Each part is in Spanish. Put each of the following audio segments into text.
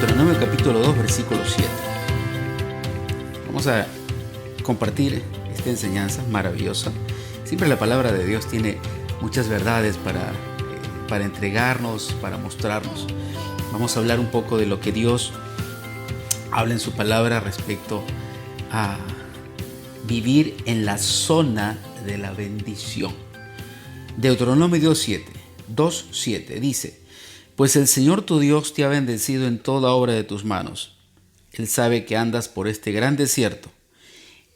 Deuteronomio capítulo 2, versículo 7. Vamos a compartir esta enseñanza maravillosa. Siempre la palabra de Dios tiene muchas verdades para entregarnos, para mostrarnos. Vamos a hablar un poco de lo que Dios habla en su palabra respecto a vivir en la zona de la bendición. Deuteronomio 2:7 dice: Pues el Señor tu Dios te ha bendecido en toda obra de tus manos. Él sabe que andas por este gran desierto.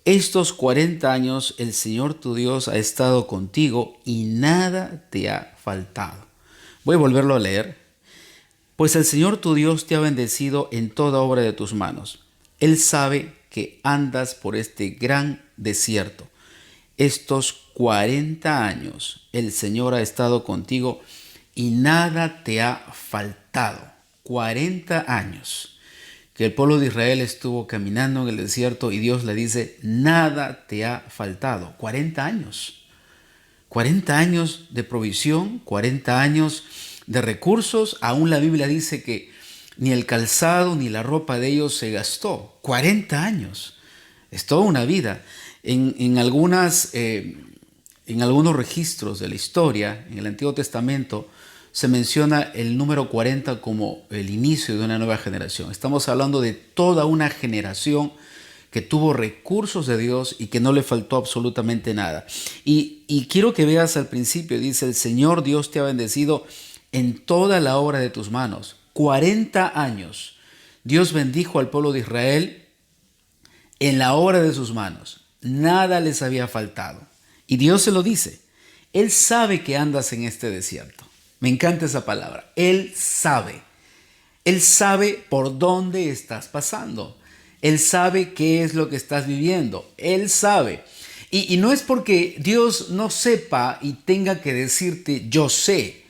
Estos 40 años el Señor tu Dios ha estado contigo y nada te ha faltado. Voy a volverlo a leer. Pues el Señor tu Dios te ha bendecido en toda obra de tus manos. Él sabe que andas por este gran desierto. Estos 40 años el Señor ha estado contigo y nada te ha faltado. 40 años que el pueblo de Israel estuvo caminando en el desierto y Dios le dice: nada te ha faltado. 40 años. 40 años de provisión, 40 años de recursos. Aún la Biblia dice que ni el calzado ni la ropa de ellos se gastó. 40 años. Es toda una vida. En algunos registros de la historia, en el Antiguo Testamento, se menciona el número 40 como el inicio de una nueva generación. Estamos hablando de toda una generación que tuvo recursos de Dios y que no le faltó absolutamente nada. Y quiero que veas al principio, dice: el Señor Dios te ha bendecido en toda la obra de tus manos. 40 años. Dios bendijo al pueblo de Israel en la obra de sus manos. Nada les había faltado. Y Dios se lo dice. Él sabe que andas en este desierto. Me encanta esa palabra. Él sabe. Él sabe por dónde estás pasando. Él sabe qué es lo que estás viviendo. Él sabe. Y no es porque Dios no sepa y tenga que decirte yo sé.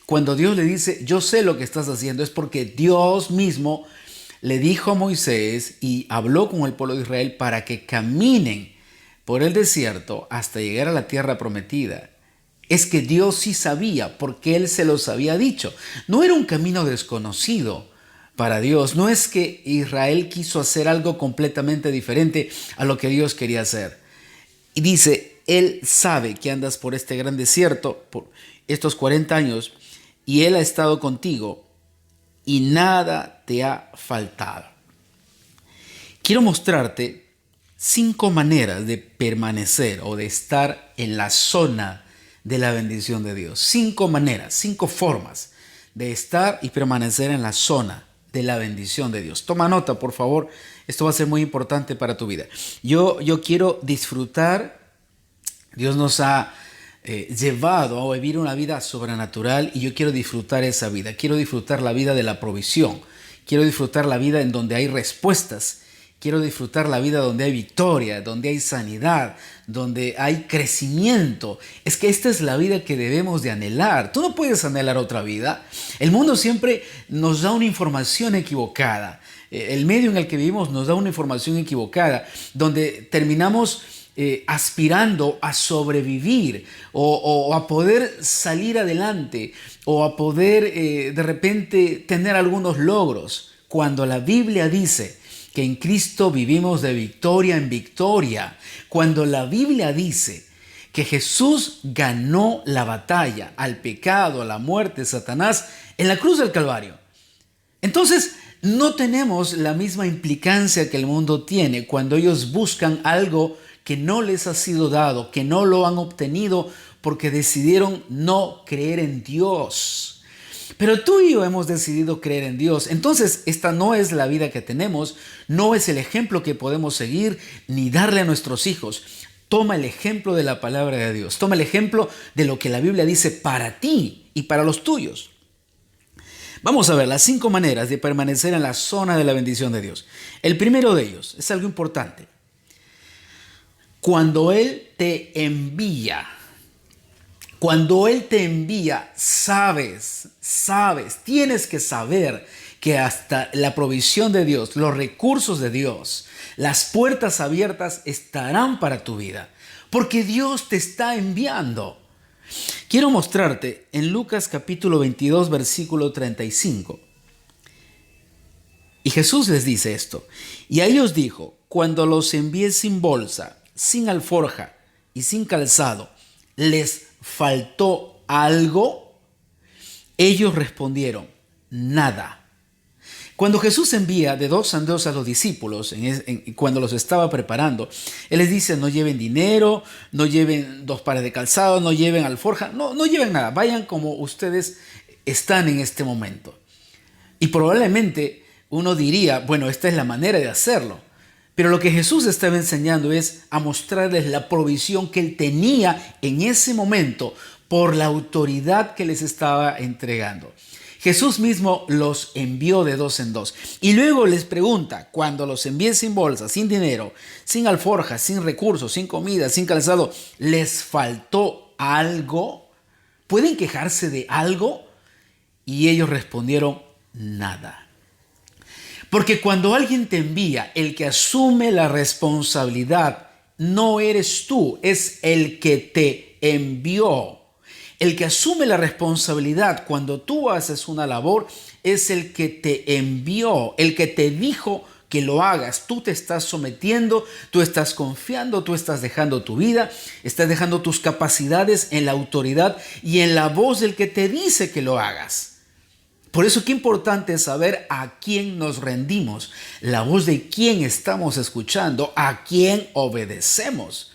Cuando Dios le dice yo sé lo que estás haciendo, es porque Dios mismo le dijo a Moisés y habló con el pueblo de Israel para que caminen por el desierto hasta llegar a la tierra prometida. Es que Dios sí sabía, porque Él se los había dicho. No era un camino desconocido para Dios. No es que Israel quiso hacer algo completamente diferente a lo que Dios quería hacer. Y dice: Él sabe que andas por este gran desierto, por estos 40 años, y Él ha estado contigo y nada te ha faltado. Quiero mostrarte 5 maneras de permanecer o de estar en la zona de la bendición de Dios. 5 maneras, 5 formas de estar y permanecer en la zona de la bendición de Dios. Toma nota, por favor. Esto va a ser muy importante para tu vida. Yo quiero disfrutar. Dios nos ha llevado a vivir una vida sobrenatural y yo quiero disfrutar esa vida. Quiero disfrutar la vida de la provisión. Quiero disfrutar la vida en donde hay respuestas. Quiero disfrutar la vida donde hay victoria, donde hay sanidad, donde hay crecimiento. Es que esta es la vida que debemos de anhelar. Tú no puedes anhelar otra vida. El mundo siempre nos da una información equivocada. El medio en el que vivimos nos da una información equivocada, donde terminamos aspirando a sobrevivir o a poder salir adelante o a poder de repente tener algunos logros, cuando la Biblia dice que en Cristo vivimos de victoria en victoria. Cuando la Biblia dice que Jesús ganó la batalla al pecado, a la muerte, a Satanás, en la cruz del Calvario. Entonces, no tenemos la misma implicancia que el mundo tiene cuando ellos buscan algo que no les ha sido dado, que no lo han obtenido porque decidieron no creer en Dios. Pero tú y yo hemos decidido creer en Dios. Entonces, esta no es la vida que tenemos, no es el ejemplo que podemos seguir ni darle a nuestros hijos. Toma el ejemplo de la palabra de Dios. Toma el ejemplo de lo que la Biblia dice para ti y para los tuyos. Vamos a ver las 5 maneras de permanecer en la zona de la bendición de Dios. El primero de ellos es algo importante. Cuando Él te envía, sabes, tienes que saber que hasta la provisión de Dios, los recursos de Dios, las puertas abiertas estarán para tu vida, porque Dios te está enviando. Quiero mostrarte en Lucas capítulo 22, versículo 35. Y Jesús les dice esto. Y a ellos dijo, cuando los envié sin bolsa, sin alforja y sin calzado, ¿les faltó algo? Ellos respondieron, nada. Cuando Jesús envía de dos en dos a los discípulos, cuando los estaba preparando, Él les dice, no lleven dinero, no lleven 2 pares de calzado, no lleven alforja, no lleven nada, vayan como ustedes están en este momento. Y probablemente uno diría, bueno, esta es la manera de hacerlo. Pero lo que Jesús estaba enseñando es a mostrarles la provisión que Él tenía en ese momento por la autoridad que les estaba entregando. Jesús mismo los envió de dos en dos. Y luego les pregunta, cuando los envié sin bolsa, sin dinero, sin alforja, sin recursos, sin comida, sin calzado, ¿les faltó algo? ¿Pueden quejarse de algo? Y ellos respondieron, nada. Porque cuando alguien te envía, el que asume la responsabilidad no eres tú, es el que te envió. El que asume la responsabilidad cuando tú haces una labor es el que te envió, el que te dijo que lo hagas. Tú te estás sometiendo, tú estás confiando, tú estás dejando tu vida, estás dejando tus capacidades en la autoridad y en la voz del que te dice que lo hagas. Por eso qué importante es saber a quién nos rendimos, la voz de quién estamos escuchando, a quién obedecemos.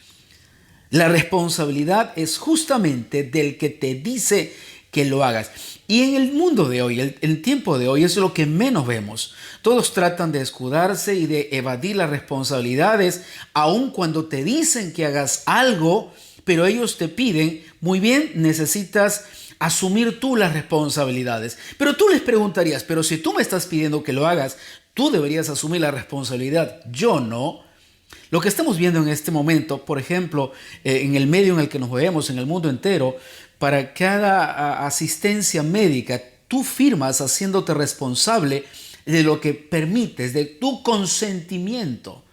La responsabilidad es justamente del que te dice que lo hagas. Y en el mundo de hoy, el tiempo de hoy, es lo que menos vemos. Todos tratan de escudarse y de evadir las responsabilidades, aun cuando te dicen que hagas algo, pero ellos te piden, muy bien, necesitas asumir tú las responsabilidades. Pero tú les preguntarías, pero si tú me estás pidiendo que lo hagas, tú deberías asumir la responsabilidad. Yo no. Lo que estamos viendo en este momento, por ejemplo, en el medio en el que nos movemos, en el mundo entero, para cada asistencia médica, tú firmas haciéndote responsable de lo que permites, de tu consentimiento.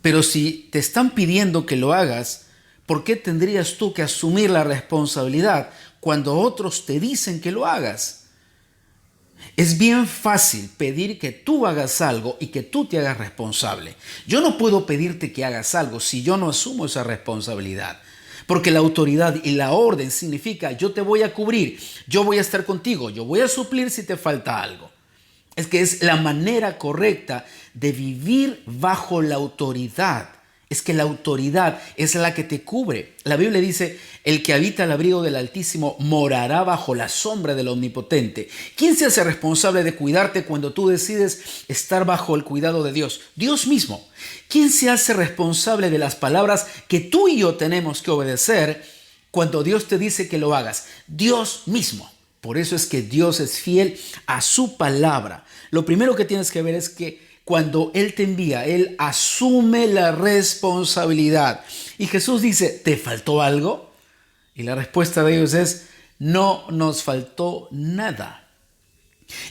Pero si te están pidiendo que lo hagas, ¿por qué tendrías tú que asumir la responsabilidad cuando otros te dicen que lo hagas? Es bien fácil pedir que tú hagas algo y que tú te hagas responsable. Yo no puedo pedirte que hagas algo si yo no asumo esa responsabilidad. Porque la autoridad y la orden significa yo te voy a cubrir, yo voy a estar contigo, yo voy a suplir si te falta algo. Es que es la manera correcta de vivir bajo la autoridad. Es que la autoridad es la que te cubre. La Biblia dice, el que habita al abrigo del Altísimo morará bajo la sombra del Omnipotente. ¿Quién se hace responsable de cuidarte cuando tú decides estar bajo el cuidado de Dios? Dios mismo. ¿Quién se hace responsable de las palabras que tú y yo tenemos que obedecer cuando Dios te dice que lo hagas? Dios mismo. Por eso es que Dios es fiel a su palabra. Lo primero que tienes que ver es que cuando Él te envía, Él asume la responsabilidad. Y Jesús dice, ¿te faltó algo? Y la respuesta de ellos es, no nos faltó nada.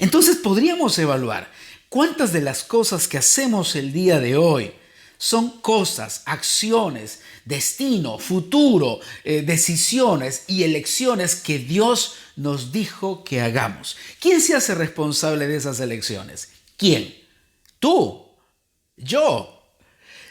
Entonces podríamos evaluar cuántas de las cosas que hacemos el día de hoy son cosas, acciones, destino, futuro, decisiones y elecciones que Dios nos dijo que hagamos. ¿Quién se hace responsable de esas elecciones? ¿Quién? Tú, yo.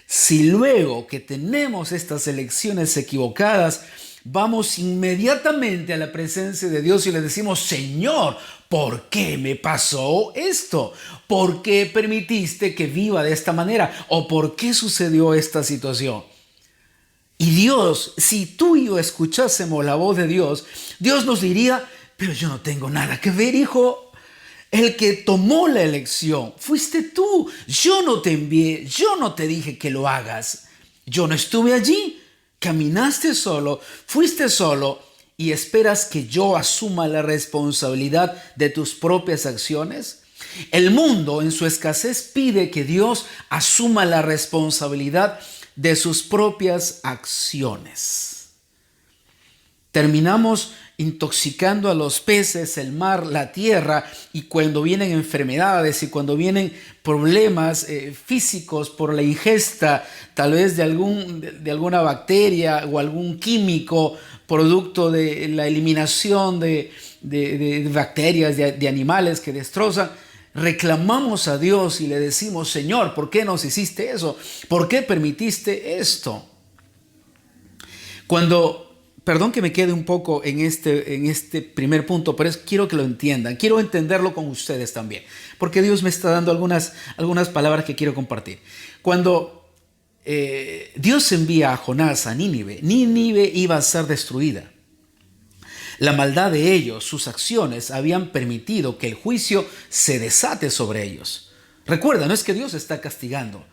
Si luego que tenemos estas elecciones equivocadas, vamos inmediatamente a la presencia de Dios y le decimos, Señor, ¿por qué me pasó esto? ¿Por qué permitiste que viva de esta manera? ¿O por qué sucedió esta situación? Y Dios, si tú y yo escuchásemos la voz de Dios, Dios nos diría, pero yo no tengo nada que ver, hijo. El que tomó la elección fuiste tú. Yo no te envié, yo no te dije que lo hagas. Yo no estuve allí. Caminaste solo, fuiste solo y esperas que yo asuma la responsabilidad de tus propias acciones. El mundo en su escasez pide que Dios asuma la responsabilidad de sus propias acciones. Terminamos intoxicando a los peces, el mar, la tierra, y cuando vienen enfermedades y cuando vienen problemas físicos por la ingesta tal vez de alguna bacteria o algún químico producto de la eliminación de bacterias, de animales que destrozan, reclamamos a Dios y le decimos, Señor, ¿por qué nos hiciste eso? ¿Por qué permitiste esto? Perdón que me quede un poco en este primer punto, pero quiero que lo entiendan, quiero entenderlo con ustedes también, porque Dios me está dando algunas palabras que quiero compartir. Cuando Dios envía a Jonás a Nínive, Nínive iba a ser destruida. La maldad de ellos, sus acciones, habían permitido que el juicio se desate sobre ellos. Recuerda, no es que Dios está castigando.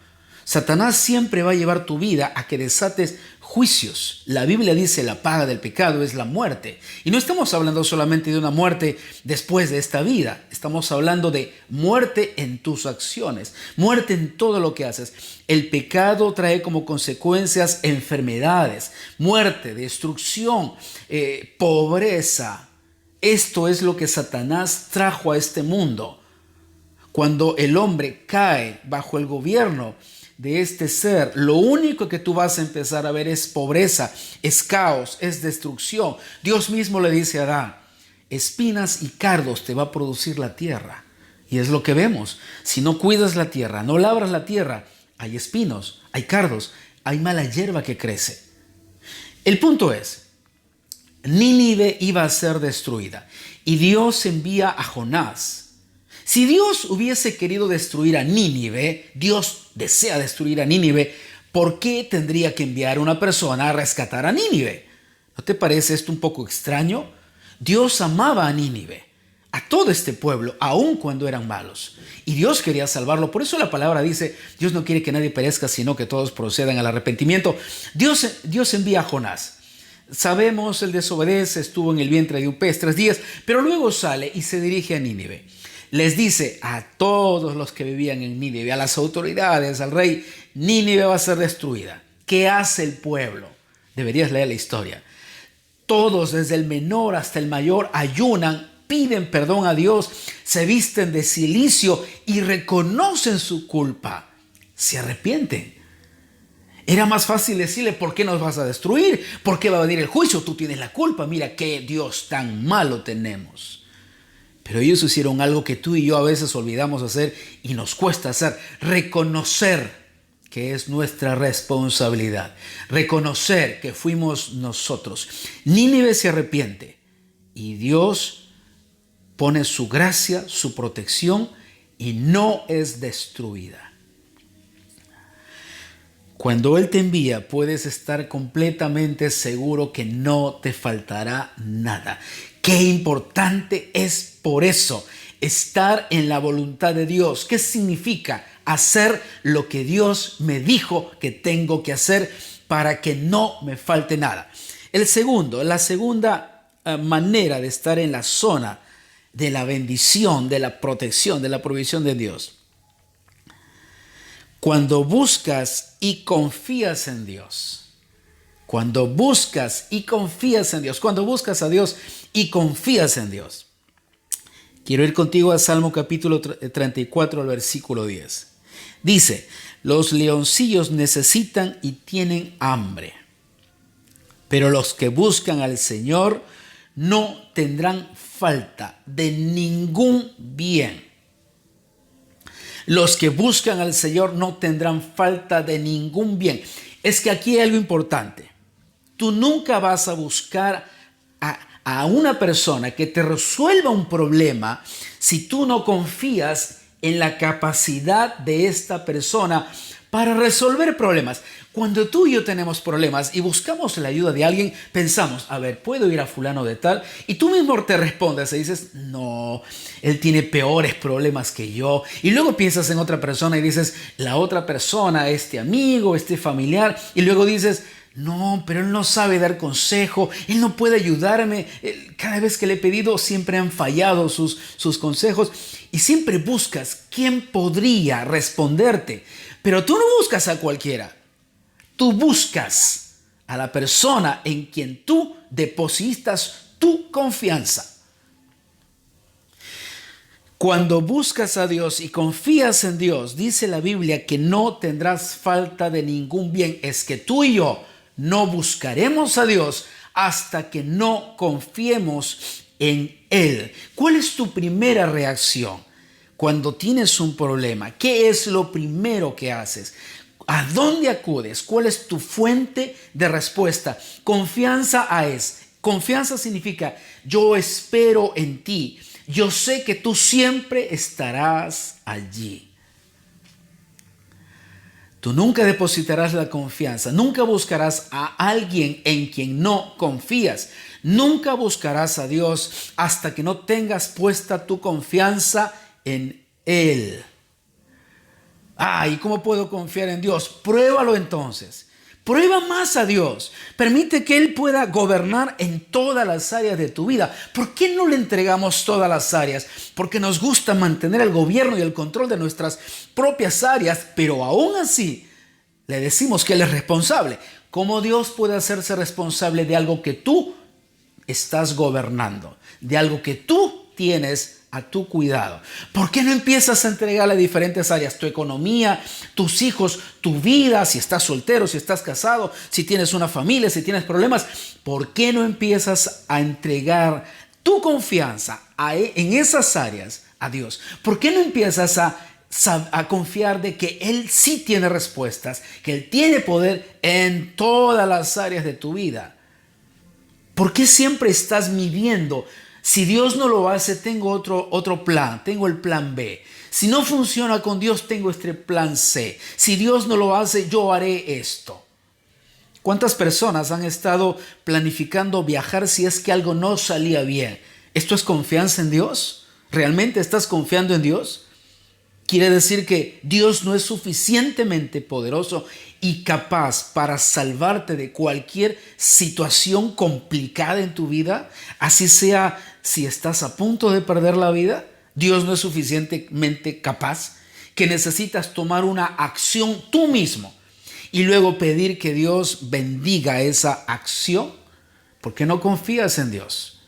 Satanás siempre va a llevar tu vida a que desates juicios. La Biblia dice la paga del pecado es la muerte. Y no estamos hablando solamente de una muerte después de esta vida. Estamos hablando de muerte en tus acciones, muerte en todo lo que haces. El pecado trae como consecuencias enfermedades, muerte, destrucción, pobreza. Esto es lo que Satanás trajo a este mundo. Cuando el hombre cae bajo el gobierno de este ser, lo único que tú vas a empezar a ver es pobreza, es caos, es destrucción. Dios mismo le dice a Adán, espinas y cardos te va a producir la tierra. Y es lo que vemos. Si no cuidas la tierra, no labras la tierra, hay espinos, hay cardos, hay mala hierba que crece. El punto es, Nínive iba a ser destruida y Dios envía a Jonás. Si Dios hubiese querido destruir a Nínive, Dios desea destruir a Nínive, ¿por qué tendría que enviar una persona a rescatar a Nínive? ¿No te parece esto un poco extraño? Dios amaba a Nínive, a todo este pueblo, aun cuando eran malos. Y Dios quería salvarlo. Por eso la palabra dice, Dios no quiere que nadie perezca, sino que todos procedan al arrepentimiento. Dios envía a Jonás. Sabemos, él desobedece, estuvo en el vientre de un pez 3 días, pero luego sale y se dirige a Nínive. Les dice a todos los que vivían en Nínive, a las autoridades, al rey, Nínive va a ser destruida. ¿Qué hace el pueblo? Deberías leer la historia. Todos, desde el menor hasta el mayor, ayunan, piden perdón a Dios, se visten de cilicio y reconocen su culpa. Se arrepienten. Era más fácil decirle, ¿por qué nos vas a destruir? ¿Por qué va a venir el juicio? Tú tienes la culpa. Mira qué Dios tan malo tenemos. Pero ellos hicieron algo que tú y yo a veces olvidamos hacer y nos cuesta hacer. Reconocer que es nuestra responsabilidad. Reconocer que fuimos nosotros. Nínive se arrepiente y Dios pone su gracia, su protección y no es destruida. Cuando Él te envía, puedes estar completamente seguro que no te faltará nada. Qué importante es por eso estar en la voluntad de Dios. ¿Qué significa? Hacer lo que Dios me dijo que tengo que hacer para que no me falte nada. La segunda manera de estar en la zona de la bendición, de la protección, de la provisión de Dios. Cuando buscas y confías en Dios. Cuando buscas y confías en Dios. Cuando buscas a Dios y confías en Dios. Quiero ir contigo a Salmo capítulo 34, al versículo 10. Dice, los leoncillos necesitan y tienen hambre, pero los que buscan al Señor no tendrán falta de ningún bien. Los que buscan al Señor no tendrán falta de ningún bien. Es que aquí hay algo importante. Tú nunca vas a buscar a una persona que te resuelva un problema si tú no confías en la capacidad de esta persona para resolver problemas. Cuando tú y yo tenemos problemas y buscamos la ayuda de alguien, pensamos, a ver, ¿puedo ir a fulano de tal? Y tú mismo te respondes y dices, no, él tiene peores problemas que yo. Y luego piensas en otra persona y dices, la otra persona, este amigo, este familiar. Y luego dices, no, pero él no sabe dar consejo, él no puede ayudarme. Cada vez que le he pedido siempre han fallado sus consejos. Y siempre buscas quién podría responderte. Pero tú no buscas a cualquiera. Tú buscas a la persona en quien tú depositas tu confianza. Cuando buscas a Dios y confías en Dios, dice la Biblia que no tendrás falta de ningún bien. Es que tú y yo no buscaremos a Dios hasta que no confiemos en Él. ¿Cuál es tu primera reacción cuando tienes un problema, ¿qué es lo primero que haces? ¿A dónde acudes? ¿Cuál es tu fuente de respuesta? Confianza significa yo espero en ti. Yo sé que tú siempre estarás allí. Tú nunca depositarás la confianza, nunca buscarás a alguien en quien no confías, nunca buscarás a Dios hasta que no tengas puesta tu confianza en Él. ¿Y cómo puedo confiar en Dios? Pruébalo entonces. Prueba más a Dios. Permite que Él pueda gobernar en todas las áreas de tu vida. ¿Por qué no le entregamos todas las áreas? Porque nos gusta mantener el gobierno y el control de nuestras propias áreas, pero aún así le decimos que Él es responsable. ¿Cómo Dios puede hacerse responsable de algo que tú estás gobernando? De algo que tú tienes a tu cuidado. ¿Por qué no empiezas a entregarle diferentes áreas? Tu economía, tus hijos, tu vida, si estás soltero, si estás casado, si tienes una familia, si tienes problemas. ¿Por qué no empiezas a entregar tu confianza en esas áreas a Dios? ¿Por qué no empiezas a confiar de que Él sí tiene respuestas, que Él tiene poder en todas las áreas de tu vida? ¿Por qué siempre estás midiendo? Si Dios no lo hace, tengo otro plan, tengo el plan B. Si no funciona con Dios, tengo este plan C. Si Dios no lo hace, yo haré esto. ¿Cuántas personas han estado planificando viajar si es que algo no salía bien? ¿Esto es confianza en Dios? ¿Realmente estás confiando en Dios? Quiere decir que Dios no es suficientemente poderoso y capaz para salvarte de cualquier situación complicada en tu vida, así sea si estás a punto de perder la vida. Dios no es suficientemente capaz, que necesitas tomar una acción tú mismo y luego pedir que Dios bendiga esa acción. ¿Por qué no confías en Dios?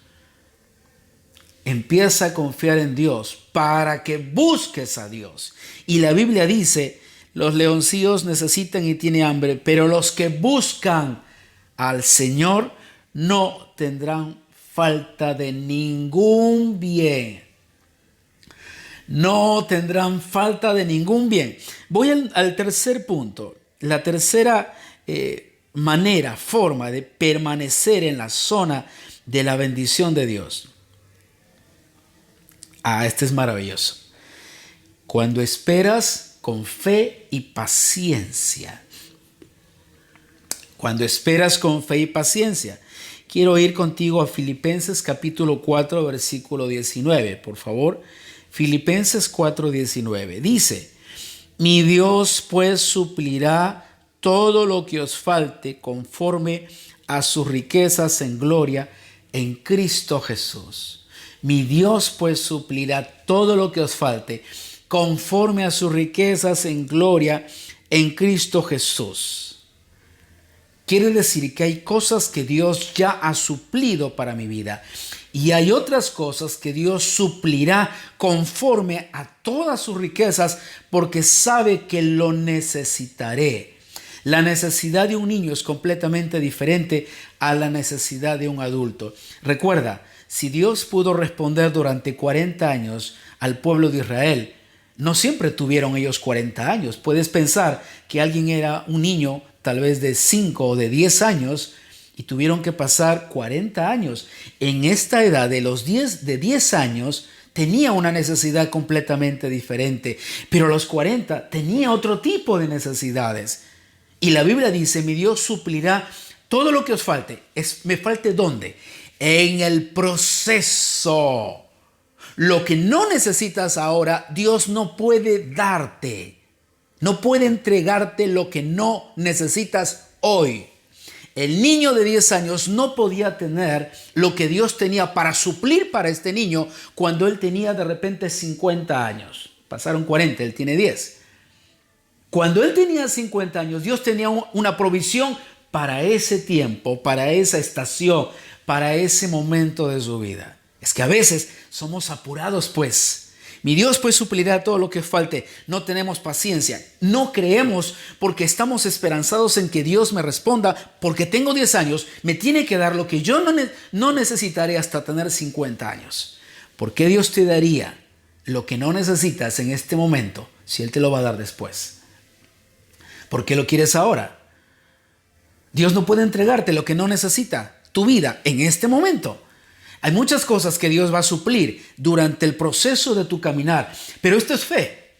Empieza a confiar en Dios para que busques a Dios. Y la Biblia dice, los leoncillos necesitan y tienen hambre, pero los que buscan al Señor no tendrán falta de ningún bien. No tendrán falta de ningún bien. Voy al tercer punto. La tercera forma de permanecer en la zona de la bendición de Dios. Este es maravilloso. Cuando esperas con fe y paciencia. Cuando esperas con fe y paciencia. Quiero ir contigo a Filipenses capítulo 4, versículo 19, por favor. Filipenses 4, 19. Dice, mi Dios pues suplirá todo lo que os falte conforme a sus riquezas en gloria en Cristo Jesús. Mi Dios pues suplirá todo lo que os falte conforme a sus riquezas en gloria en Cristo Jesús. Quiere decir que hay cosas que Dios ya ha suplido para mi vida y hay otras cosas que Dios suplirá conforme a todas sus riquezas porque sabe que lo necesitaré. La necesidad de un niño es completamente diferente a la necesidad de un adulto. Recuerda, si Dios pudo responder durante 40 años al pueblo de Israel, no siempre tuvieron ellos 40 años. Puedes pensar que alguien era un niño tal vez de 5 o de 10 años y tuvieron que pasar 40 años. En esta edad de 10 años tenía una necesidad completamente diferente, pero a los 40 tenía otro tipo de necesidades. Y la Biblia dice, mi Dios suplirá todo lo que os falte. ¿Me falte dónde? En el proceso. Lo que no necesitas ahora, Dios no puede darte. No puede entregarte lo que no necesitas hoy. El niño de 10 años no podía tener lo que Dios tenía para suplir para este niño cuando él tenía de repente 50 años. Pasaron 40, él tiene 10. Cuando él tenía 50 años, Dios tenía una provisión para ese tiempo, para esa estación, para ese momento de su vida. Es que a veces somos apurados, pues. Mi Dios pues suplirá todo lo que falte. No tenemos paciencia. No creemos porque estamos esperanzados en que Dios me responda. Porque tengo 10 años, me tiene que dar lo que yo no necesitaré hasta tener 50 años. ¿Por qué Dios te daría lo que no necesitas en este momento si Él te lo va a dar después? ¿Por qué lo quieres ahora? Dios no puede entregarte lo que no necesita tu vida en este momento. Hay muchas cosas que Dios va a suplir durante el proceso de tu caminar, pero esto es fe.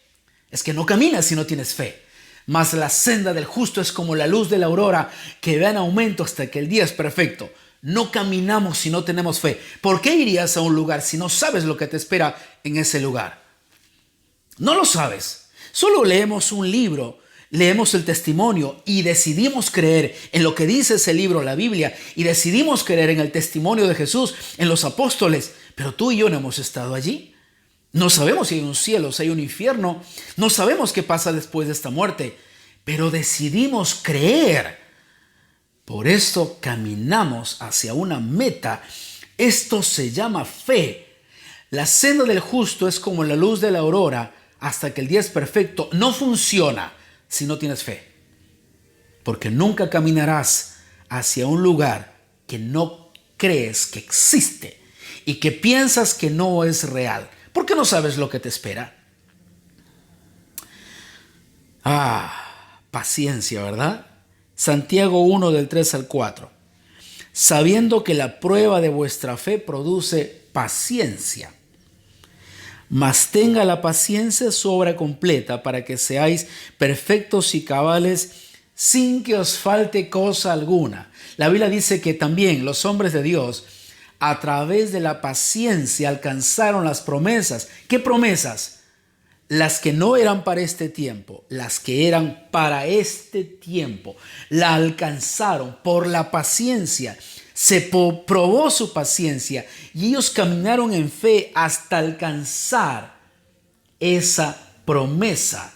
Es que no caminas si no tienes fe. Mas la senda del justo es como la luz de la aurora que va en aumento hasta que el día es perfecto. No caminamos si no tenemos fe. ¿Por qué irías a un lugar si no sabes lo que te espera en ese lugar? No lo sabes. Solo leemos un libro, leemos el testimonio y decidimos creer en lo que dice ese libro, la Biblia, y decidimos creer en el testimonio de Jesús, en los apóstoles. Pero tú y yo no hemos estado allí. No sabemos si hay un cielo, si hay un infierno. No sabemos qué pasa después de esta muerte. Pero decidimos creer. Por esto caminamos hacia una meta. Esto se llama fe. La senda del justo es como la luz de la aurora hasta que el día es perfecto. No funciona si no tienes fe. Porque nunca caminarás hacia un lugar que no crees que existe y que piensas que no es real. Porque no sabes lo que te espera. Paciencia, ¿verdad? Santiago 1 del 3 al 4. Sabiendo que la prueba de vuestra fe produce paciencia. Mas tenga la paciencia su obra completa para que seáis perfectos y cabales sin que os falte cosa alguna. La Biblia dice que también los hombres de Dios a través de la paciencia alcanzaron las promesas. ¿Qué promesas? Las que no eran para este tiempo, las que eran para este tiempo. La alcanzaron por la paciencia. Se probó su paciencia y ellos caminaron en fe hasta alcanzar esa promesa.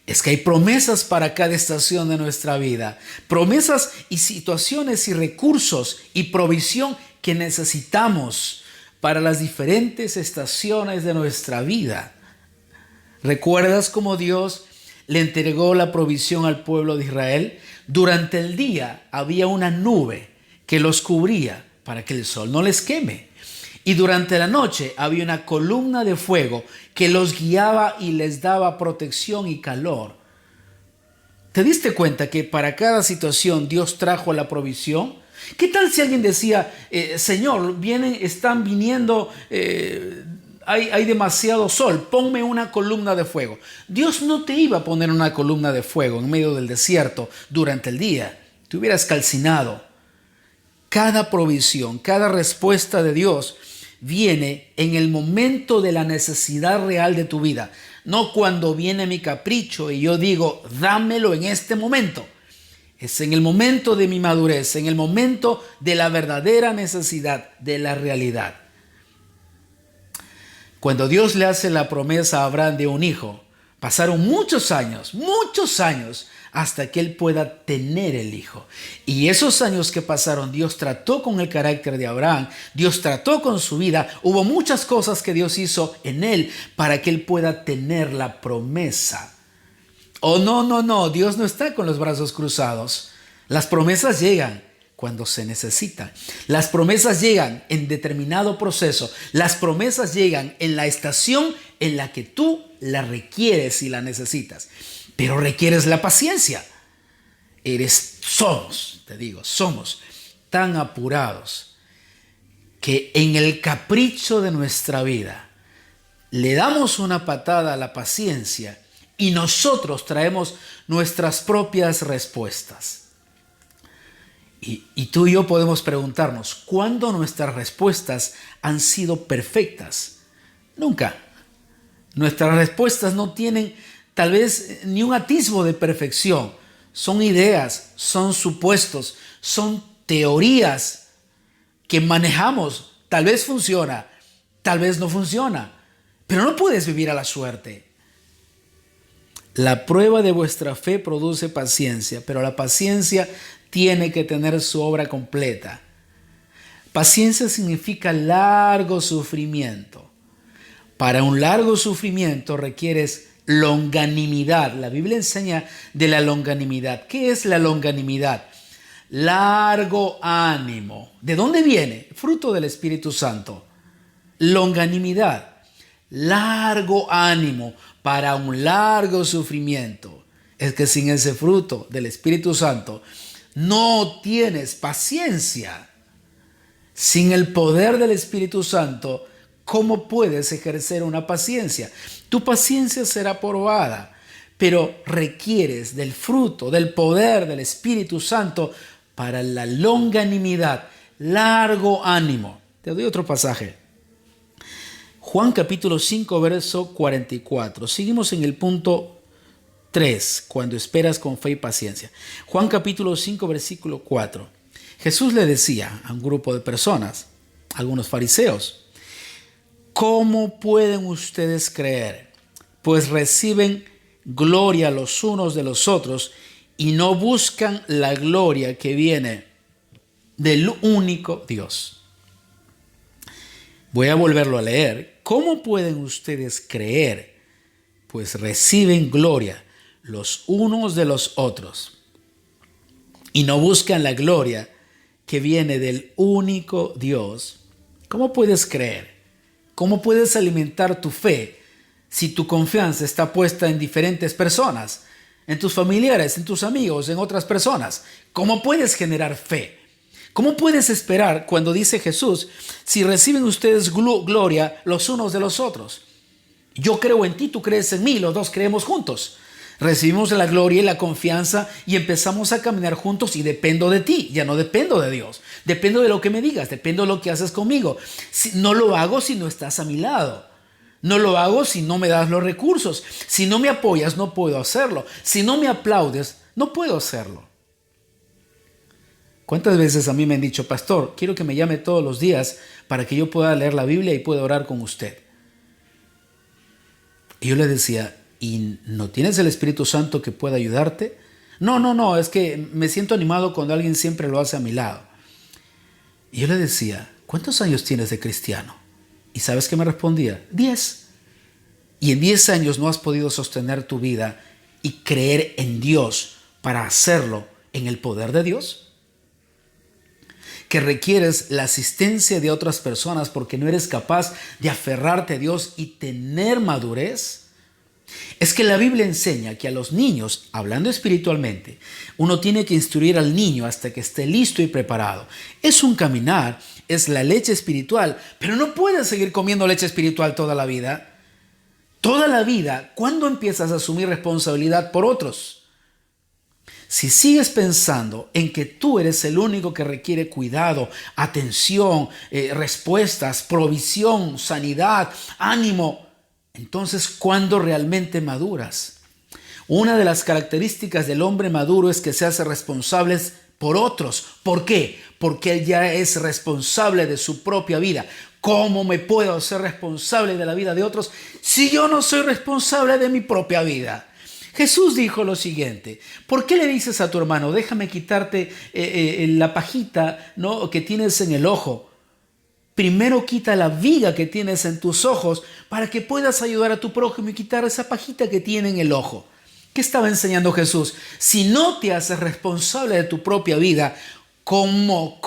Es que hay promesas para cada estación de nuestra vida. Promesas y situaciones y recursos y provisión que necesitamos para las diferentes estaciones de nuestra vida. ¿Recuerdas cómo Dios le entregó la provisión al pueblo de Israel? Durante el día había una nube que los cubría para que el sol no les queme. Y durante la noche había una columna de fuego que los guiaba y les daba protección y calor. ¿Te diste cuenta que para cada situación Dios trajo la provisión? ¿Qué tal si alguien decía, Señor, están viniendo, hay demasiado sol, ponme una columna de fuego? Dios no te iba a poner una columna de fuego en medio del desierto durante el día. Te hubieras calcinado. Cada provisión, cada respuesta de Dios viene en el momento de la necesidad real de tu vida. No cuando viene mi capricho y yo digo, dámelo en este momento. Es en el momento de mi madurez, en el momento de la verdadera necesidad, de la realidad. Cuando Dios le hace la promesa a Abraham de un hijo, pasaron muchos años, hasta que él pueda tener el hijo. Y esos años que pasaron, Dios trató con el carácter de Abraham, Dios trató con su vida, hubo muchas cosas que Dios hizo en él para que él pueda tener la promesa. Oh, no, Dios no está con los brazos cruzados. Las promesas llegan cuando se necesitan. Las promesas llegan en determinado proceso. Las promesas llegan en la estación en la que tú la requieres y la necesitas. Pero requieres la paciencia. Somos tan apurados que en el capricho de nuestra vida le damos una patada a la paciencia y nosotros traemos nuestras propias respuestas. Y tú y yo podemos preguntarnos, ¿cuándo nuestras respuestas han sido perfectas? Nunca. Nuestras respuestas no tienen tal vez ni un atisbo de perfección. Son ideas, son supuestos, son teorías que manejamos. Tal vez funciona, tal vez no funciona, pero no puedes vivir a la suerte. La prueba de vuestra fe produce paciencia, pero la paciencia tiene que tener su obra completa. Paciencia significa largo sufrimiento. Para un largo sufrimiento requieres longanimidad. La Biblia enseña de la longanimidad. ¿Qué es la longanimidad? Largo ánimo. ¿De dónde viene? Fruto del Espíritu Santo. Longanimidad. largo ánimo para un largo sufrimiento. Es que sin ese fruto del Espíritu Santo no tienes paciencia. Sin el poder del Espíritu Santo, ¿cómo puedes ejercer una paciencia? Tu paciencia será probada, pero requieres del fruto, del poder del Espíritu Santo para la longanimidad, largo ánimo. Te doy otro pasaje. Juan capítulo 5, verso 44. Seguimos en el punto 3, cuando esperas con fe y paciencia. Juan capítulo 5, versículo 4. Jesús le decía a un grupo de personas, algunos fariseos: ¿cómo pueden ustedes creer? Pues reciben gloria los unos de los otros y no buscan la gloria que viene del único Dios. Voy a volverlo a leer. ¿Cómo pueden ustedes creer? Pues reciben gloria los unos de los otros y no buscan la gloria que viene del único Dios. ¿Cómo puedes creer? ¿Cómo puedes alimentar tu fe si tu confianza está puesta en diferentes personas, en tus familiares, en tus amigos, en otras personas? ¿Cómo puedes generar fe? ¿Cómo puedes esperar cuando dice Jesús, si reciben ustedes gloria los unos de los otros? Yo creo en ti, tú crees en mí, los dos creemos juntos. Recibimos la gloria y la confianza y empezamos a caminar juntos y dependo de ti, ya no dependo de Dios. Dependo de lo que me digas, dependo de lo que haces conmigo. No lo hago si no estás a mi lado. No lo hago si no me das los recursos. Si no me apoyas, no puedo hacerlo. Si no me aplaudes, no puedo hacerlo. ¿Cuántas veces a mí me han dicho, pastor, quiero que me llame todos los días para que yo pueda leer la Biblia y pueda orar con usted? Y yo le decía, ¿y no tienes el Espíritu Santo que pueda ayudarte? No, es que me siento animado cuando alguien siempre lo hace a mi lado. Y yo le decía, ¿cuántos años tienes de cristiano? ¿Y sabes qué me respondía? 10. Y en 10 años no has podido sostener tu vida y creer en Dios para hacerlo en el poder de Dios. Que requieres la asistencia de otras personas porque no eres capaz de aferrarte a Dios y tener madurez. Es que la Biblia enseña que a los niños, hablando espiritualmente, uno tiene que instruir al niño hasta que esté listo y preparado. Es un caminar, es la leche espiritual, pero no puedes seguir comiendo leche espiritual toda la vida. Toda la vida, ¿cuándo empiezas a asumir responsabilidad por otros? Si sigues pensando en que tú eres el único que requiere cuidado, atención, respuestas, provisión, sanidad, ánimo, entonces, ¿cuándo realmente maduras? Una de las características del hombre maduro es que se hace responsable por otros. ¿Por qué? Porque él ya es responsable de su propia vida. ¿Cómo me puedo hacer responsable de la vida de otros si yo no soy responsable de mi propia vida? Jesús dijo lo siguiente: ¿por qué le dices a tu hermano, déjame quitarte la pajita, ¿no?, que tienes en el ojo? Primero quita la viga que tienes en tus ojos para que puedas ayudar a tu prójimo y quitar esa pajita que tiene en el ojo. ¿Qué estaba enseñando Jesús? Si no te haces responsable de tu propia vida, ¿cómo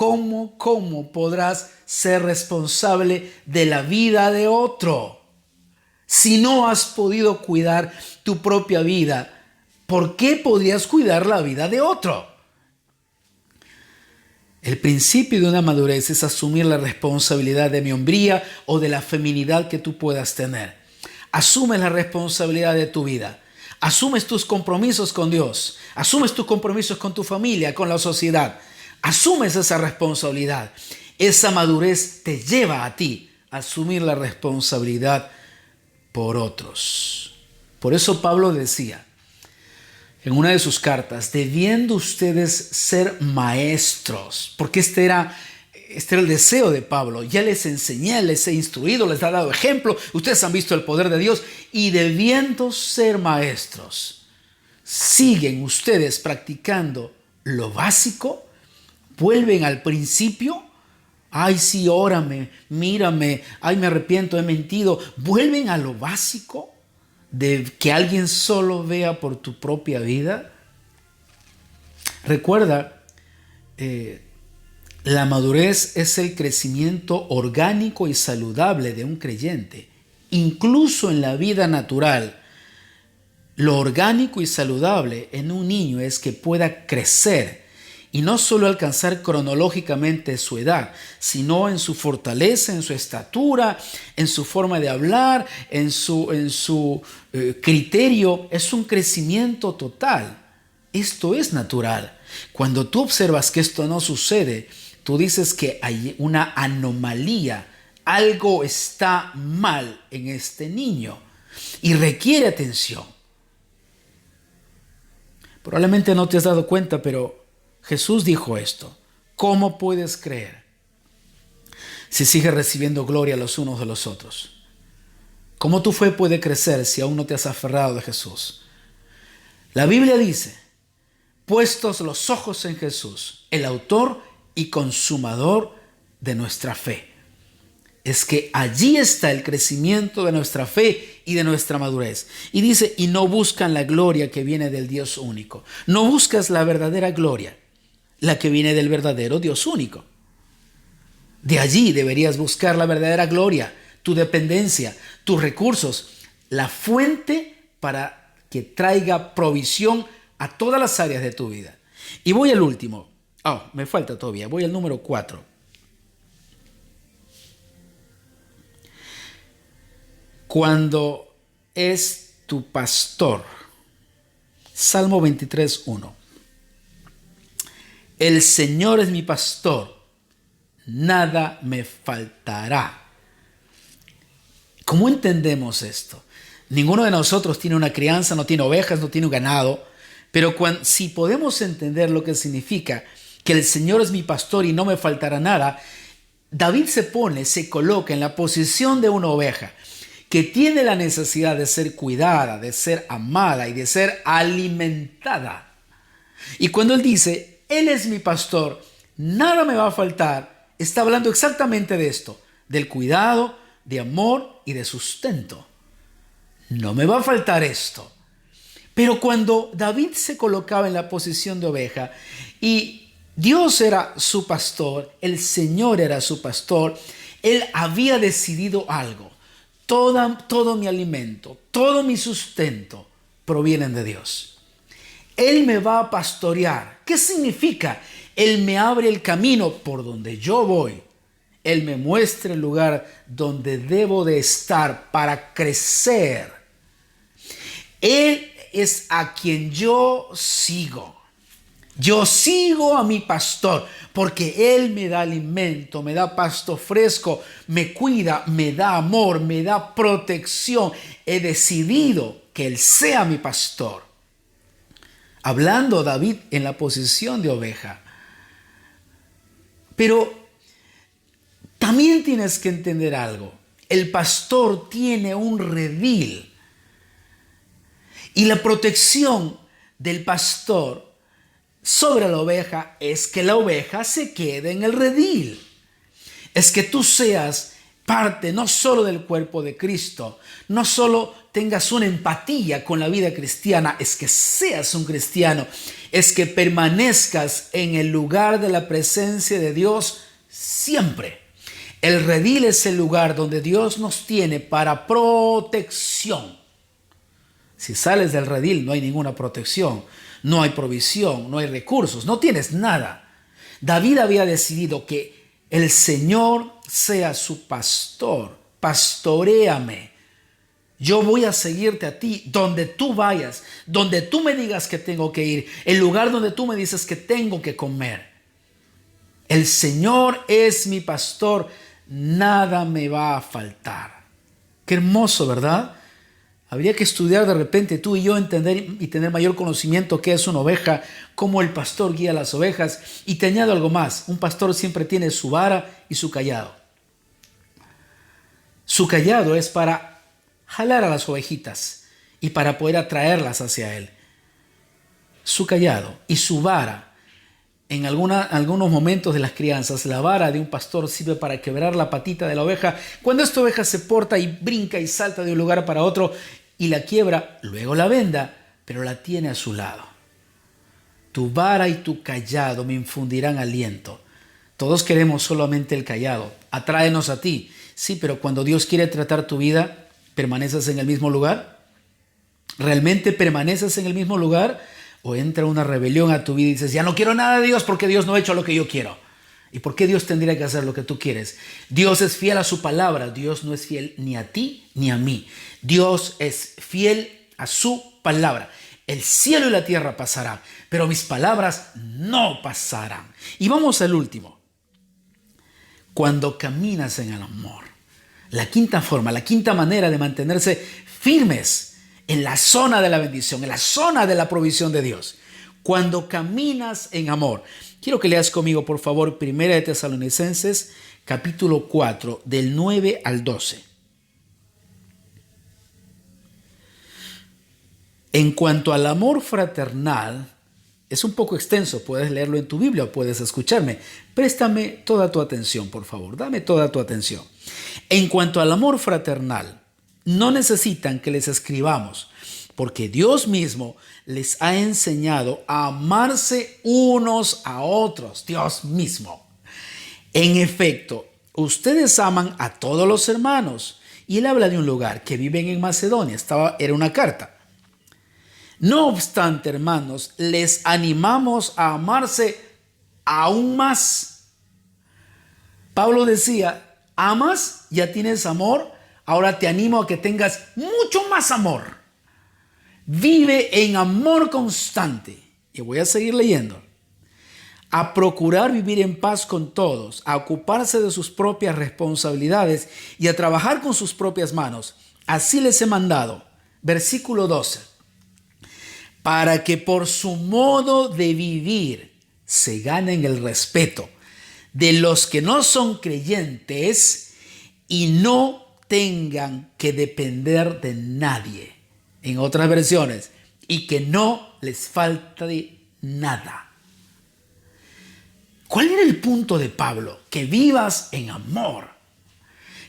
podrás ser responsable de la vida de otro? Si no has podido cuidar tu propia vida, ¿por qué podrías cuidar la vida de otro? El principio de una madurez es asumir la responsabilidad de mi hombría o de la feminidad que tú puedas tener. Asumes la responsabilidad de tu vida. Asumes tus compromisos con Dios. Asumes tus compromisos con tu familia, con la sociedad. Asumes esa responsabilidad. Esa madurez te lleva a ti a asumir la responsabilidad por otros. Por eso Pablo decía en una de sus cartas, debiendo ustedes ser maestros, porque este era el deseo de Pablo. Ya les enseñé, les he instruido, les he dado ejemplo, ustedes han visto el poder de Dios, y debiendo ser maestros, siguen ustedes practicando lo básico, vuelven al principio. Ay, sí, órame, mírame, ay, me arrepiento, he mentido. Vuelven a lo básico de que alguien solo vea por tu propia vida. Recuerda, la madurez es el crecimiento orgánico y saludable de un creyente incluso en la vida natural, lo orgánico y saludable en un niño es que pueda crecer y no solo alcanzar cronológicamente su edad, sino en su fortaleza, en su estatura, en su forma de hablar, en su criterio. Es un crecimiento total. Esto es natural. Cuando tú observas que esto no sucede, tú dices que hay una anomalía. Algo está mal en este niño y requiere atención. Probablemente no te has dado cuenta, pero Jesús dijo esto. ¿Cómo puedes creer si sigues recibiendo gloria los unos de los otros? ¿Cómo tu fe puede crecer si aún no te has aferrado de Jesús? La Biblia dice, puestos los ojos en Jesús, el autor y consumador de nuestra fe. Es que allí está el crecimiento de nuestra fe y de nuestra madurez. Y dice, y no buscan la gloria que viene del Dios único. No buscas la verdadera gloria, la que viene del verdadero Dios único. De allí deberías buscar la verdadera gloria, tu dependencia, tus recursos, la fuente para que traiga provisión a todas las áreas de tu vida. Y voy al último. Me falta todavía. Voy al número 4. Cuando es tu pastor. Salmo 23:1. El Señor es mi pastor, nada me faltará. ¿Cómo entendemos esto? Ninguno de nosotros tiene una crianza, no tiene ovejas, no tiene un ganado, pero si podemos entender lo que significa que el Señor es mi pastor y no me faltará nada, David se coloca en la posición de una oveja que tiene la necesidad de ser cuidada, de ser amada y de ser alimentada. Y cuando él dice, Él es mi pastor, nada me va a faltar, está hablando exactamente de esto, del cuidado, de amor y de sustento. No me va a faltar esto. Pero cuando David se colocaba en la posición de oveja y Dios era su pastor, el Señor era su pastor, él había decidido algo. Todo mi alimento, todo mi sustento provienen de Dios. Él me va a pastorear. ¿Qué significa? Él me abre el camino por donde yo voy. Él me muestra el lugar donde debo de estar para crecer. Él es a quien yo sigo. Yo sigo a mi pastor porque Él me da alimento, me da pasto fresco, me cuida, me da amor, me da protección. He decidido que Él sea mi pastor. Hablando David en la posición de oveja. Pero también tienes que entender algo. El pastor tiene un redil. Y la protección del pastor sobre la oveja es que la oveja se quede en el redil. Es que tú seas parte no solo del cuerpo de Cristo, no solo tengas una empatía con la vida cristiana, es que seas un cristiano, es que permanezcas en el lugar de la presencia de Dios siempre. El redil es el lugar donde Dios nos tiene para protección. Si sales del redil no hay ninguna protección. No hay provisión, no hay recursos, no tienes nada. David había decidido que el Señor sea su pastor. Pastoréame. Yo voy a seguirte a ti donde tú vayas, donde tú me digas que tengo que ir, el lugar donde tú me dices que tengo que comer. El Señor es mi pastor, nada me va a faltar. Qué hermoso, ¿verdad? Habría que estudiar de repente tú y yo, entender y tener mayor conocimiento qué es una oveja, cómo el pastor guía a las ovejas. Y te añado algo más, un pastor siempre tiene su vara y su callado. Su callado es para jalar a las ovejitas y para poder atraerlas hacia él. Su callado y su vara. En algunos momentos de las crianzas, la vara de un pastor sirve para quebrar la patita de la oveja. Cuando esta oveja se porta y brinca y salta de un lugar para otro y la quiebra, luego la venda, pero la tiene a su lado. Tu vara y tu callado me infundirán aliento. Todos queremos solamente el callado. Atráenos a ti. Sí, pero cuando Dios quiere tratar tu vida, ¿Permaneces en el mismo lugar? ¿Realmente permaneces en el mismo lugar? ¿O entra una rebelión a tu vida y dices, ya no quiero nada de Dios porque Dios no ha hecho lo que yo quiero? ¿Y por qué Dios tendría que hacer lo que tú quieres? Dios es fiel a su palabra. Dios no es fiel ni a ti ni a mí. Dios es fiel a su palabra. El cielo y la tierra pasarán, pero mis palabras no pasarán. Y vamos al último. Cuando caminas en el amor. La quinta forma, la quinta manera de mantenerse firmes en la zona de la bendición, en la zona de la provisión de Dios. Cuando caminas en amor. Quiero que leas conmigo, por favor, 1 de Tesalonicenses, capítulo 4, del 9 al 12. En cuanto al amor fraternal, es un poco extenso, puedes leerlo en tu Biblia o puedes escucharme. Préstame toda tu atención, por favor, dame toda tu atención. En cuanto al amor fraternal, no necesitan que les escribamos, porque Dios mismo les ha enseñado a amarse unos a otros. Dios mismo. En efecto, ustedes aman a todos los hermanos. Y él habla de un lugar que viven en Macedonia. Era una carta. No obstante, hermanos, les animamos a amarse aún más. Pablo decía, amas, ya tienes amor, ahora te animo a que tengas mucho más amor. Vive en amor constante. Y voy a seguir leyendo. A procurar vivir en paz con todos, a ocuparse de sus propias responsabilidades y a trabajar con sus propias manos. Así les he mandado. Versículo 12. Para que por su modo de vivir se ganen el respeto de los que no son creyentes y no tengan que depender de nadie. En otras versiones, y que no les falte nada. ¿Cuál era el punto de Pablo? Que vivas en amor.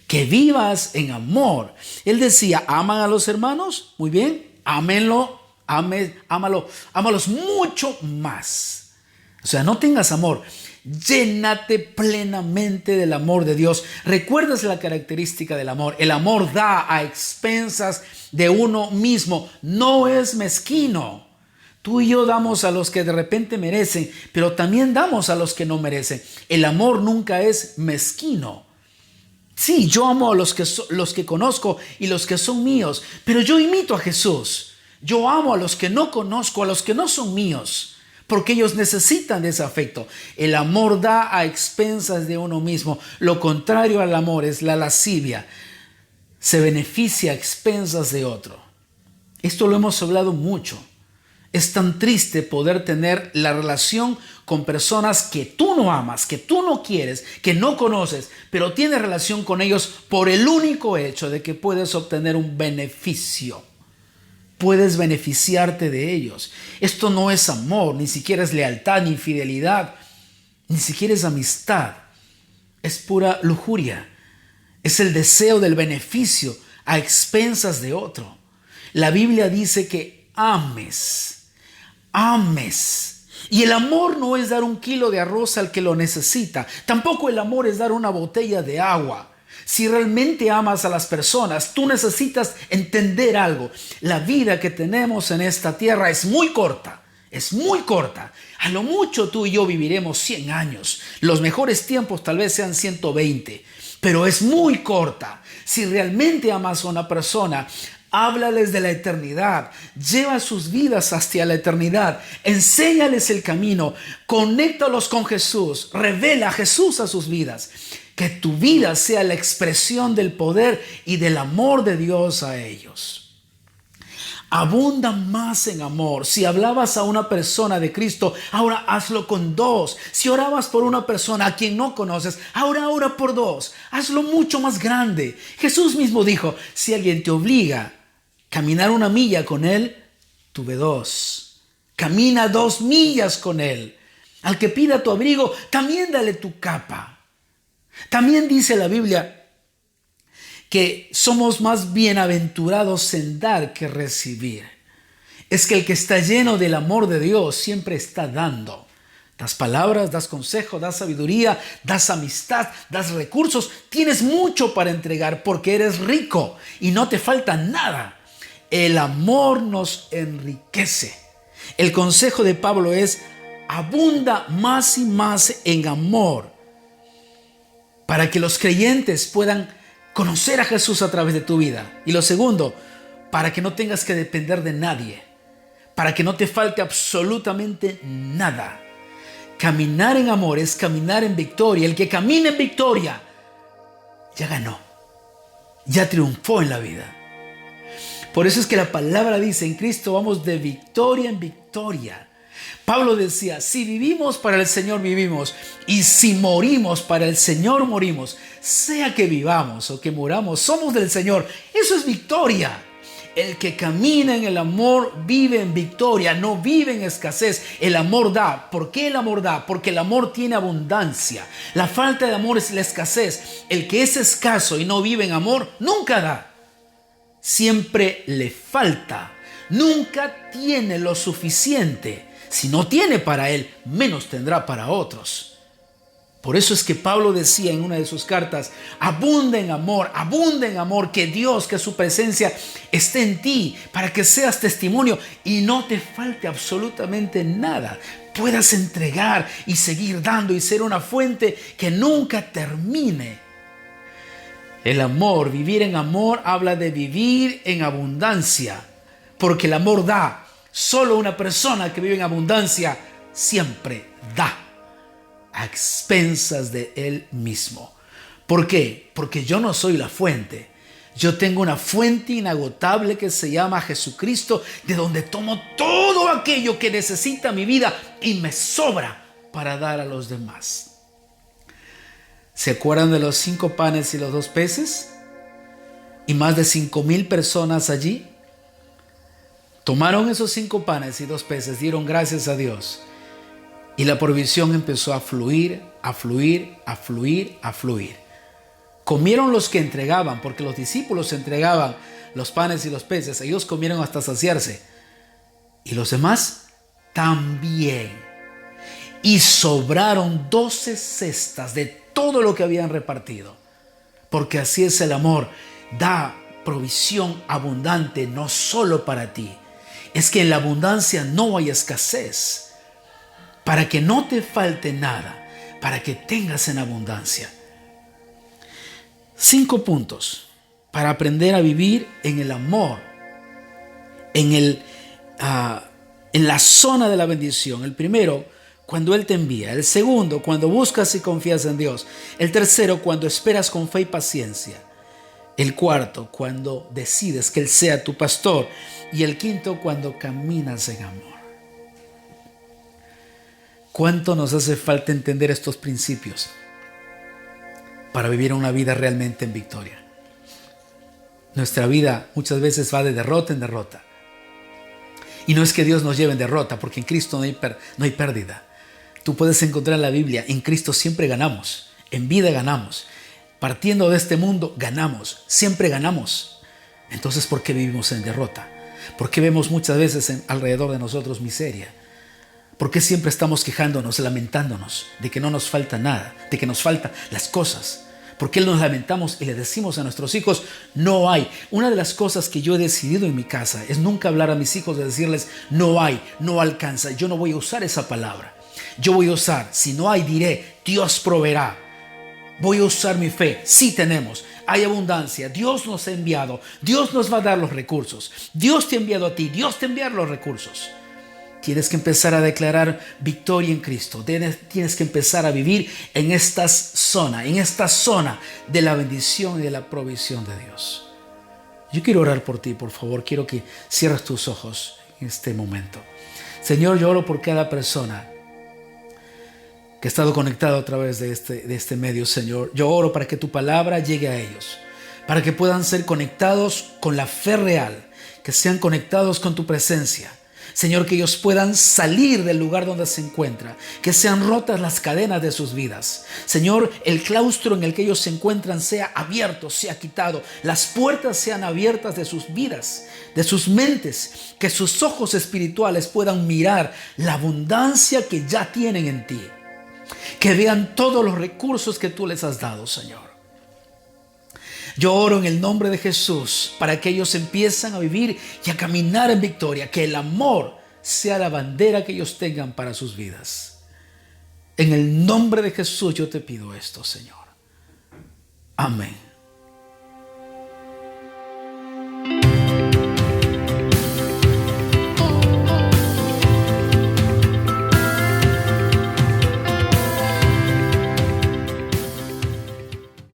Que vivas en amor. Él decía, ¿aman a los hermanos? Muy bien, ámenlos mucho más. O sea, no tengas amor. Llénate plenamente del amor de Dios. ¿Recuerdas la característica del amor? El amor da a expensas de uno mismo. No es mezquino. Tú y yo damos a los que de repente merecen, pero también damos a los que no merecen. El amor nunca es mezquino. Sí, yo amo a los que conozco y los que son míos, pero yo imito a Jesús. Yo amo a los que no conozco, a los que no son míos, porque ellos necesitan de ese afecto. El amor da a expensas de uno mismo. Lo contrario al amor es la lascivia. Se beneficia a expensas de otro. Esto lo hemos hablado mucho. Es tan triste poder tener la relación con personas que tú no amas, que tú no quieres, que no conoces, pero tienes relación con ellos por el único hecho de que puedes obtener un beneficio. Puedes beneficiarte de ellos. Esto no es amor, ni siquiera es lealtad, ni fidelidad, ni siquiera es amistad. Es pura lujuria. Es el deseo del beneficio a expensas de otro. La Biblia dice que ames. Y el amor no es dar 1 kilo de arroz al que lo necesita. Tampoco el amor es dar una botella de agua. Si realmente amas a las personas, tú necesitas entender algo. La vida que tenemos en esta tierra es muy corta. Es muy corta. A lo mucho tú y yo viviremos 100 años. Los mejores tiempos tal vez sean 120. Pero es muy corta. Si realmente amas a una persona, háblales de la eternidad, lleva sus vidas hacia la eternidad, enséñales el camino, conéctalos con Jesús, revela a Jesús a sus vidas. Que tu vida sea la expresión del poder y del amor de Dios a ellos. Abunda más en amor. Si hablabas a una persona de Cristo, ahora hazlo con 2. Si orabas por una persona a quien no conoces, ahora ora por 2. Hazlo mucho más grande. Jesús mismo dijo, si alguien te obliga a caminar 1 milla con él, tú ve 2. Camina 2 millas con él. Al que pida tu abrigo, también dale tu capa. También dice la Biblia que somos más bienaventurados en dar que recibir. Es que el que está lleno del amor de Dios siempre está dando. Das palabras, das consejo, das sabiduría, das amistad, das recursos. Tienes mucho para entregar porque eres rico y no te falta nada. El amor nos enriquece. El consejo de Pablo es: abunda más y más en amor, para que los creyentes puedan conocer a Jesús a través de tu vida. Y lo segundo, para que no tengas que depender de nadie, para que no te falte absolutamente nada. Caminar en amor es caminar en victoria. El que camina en victoria ya ganó, ya triunfó en la vida. Por eso es que la palabra dice: en Cristo vamos de victoria en victoria. Pablo decía: si vivimos, para el Señor vivimos, y si morimos, para el Señor morimos. Sea que vivamos o que muramos, somos del Señor. Eso es victoria. El que camina en el amor vive en victoria, no vive en escasez. El amor da. ¿Por qué el amor da? Porque el amor tiene abundancia. La falta de amor es la escasez. El que es escaso y no vive en amor, nunca da. Siempre le falta. Nunca tiene lo suficiente. Si no tiene para él, menos tendrá para otros. Por eso es que Pablo decía en una de sus cartas: abunda en amor, que Dios, que su presencia esté en ti, para que seas testimonio y no te falte absolutamente nada. Puedas entregar y seguir dando y ser una fuente que nunca termine. El amor, vivir en amor, habla de vivir en abundancia, porque el amor da. Solo una persona que vive en abundancia siempre da, a expensas de él mismo. ¿Por qué? Porque yo no soy la fuente. Yo tengo una fuente inagotable que se llama Jesucristo, de donde tomo todo aquello que necesita mi vida y me sobra para dar a los demás. ¿Se acuerdan de los 5 panes y los 2 peces? Y más de 5,000 personas allí. Tomaron esos 5 panes y 2 peces, dieron gracias a Dios. Y la provisión empezó a fluir, a fluir, a fluir, a fluir. Comieron los que entregaban, porque los discípulos entregaban los panes y los peces. Ellos comieron hasta saciarse. Y los demás también. Y sobraron 12 cestas de todo lo que habían repartido. Porque así es el amor. Da provisión abundante, no solo para ti. Es que en la abundancia no hay escasez. Para que no te falte nada, para que tengas en abundancia. 5 puntos para aprender a vivir en el amor, en la zona de la bendición. El primero, cuando Él te envía. El segundo, cuando buscas y confías en Dios. El tercero, cuando esperas con fe y paciencia. El cuarto, cuando decides que Él sea tu pastor. Y el quinto, cuando caminas en amor. ¿Cuánto nos hace falta entender estos principios para vivir una vida realmente en victoria? Nuestra vida muchas veces va de derrota en derrota. Y no es que Dios nos lleve en derrota, porque en Cristo no hay pérdida. Tú puedes encontrar en la Biblia: en Cristo siempre ganamos, en vida ganamos, partiendo de este mundo ganamos, siempre ganamos. Entonces, ¿por qué vivimos en derrota? ¿Por qué vemos muchas veces alrededor de nosotros miseria? ¿Por qué siempre estamos quejándonos, lamentándonos de que no nos falta nada, de que nos faltan las cosas? ¿Por qué nos lamentamos y le decimos a nuestros hijos: no hay? Una de las cosas que yo he decidido en mi casa es nunca hablar a mis hijos de decirles: no hay, no alcanza. Yo no voy a usar esa palabra. Yo voy a usar, si no hay, diré: Dios proveerá. Voy a usar mi fe. Sí tenemos, hay abundancia. Dios nos ha enviado. Dios nos va a dar los recursos. Dios te ha enviado a ti. Dios te envía los recursos. Tienes que empezar a declarar victoria en Cristo. Tienes que empezar a vivir en esta zona de la bendición y de la provisión de Dios. Yo quiero orar por ti, por favor. Quiero que cierres tus ojos en este momento. Señor, yo oro por cada persona que ha estado conectado a través de este medio, Señor. Yo oro para que tu palabra llegue a ellos, para que puedan ser conectados con la fe real, que sean conectados con tu presencia, Señor, que ellos puedan salir del lugar donde se encuentran, que sean rotas las cadenas de sus vidas. Señor, el claustro en el que ellos se encuentran sea abierto, sea quitado. Las puertas sean abiertas de sus vidas, de sus mentes, que sus ojos espirituales puedan mirar la abundancia que ya tienen en ti. Que vean todos los recursos que tú les has dado, Señor. Yo oro en el nombre de Jesús para que ellos empiecen a vivir y a caminar en victoria. Que el amor sea la bandera que ellos tengan para sus vidas. En el nombre de Jesús yo te pido esto, Señor. Amén.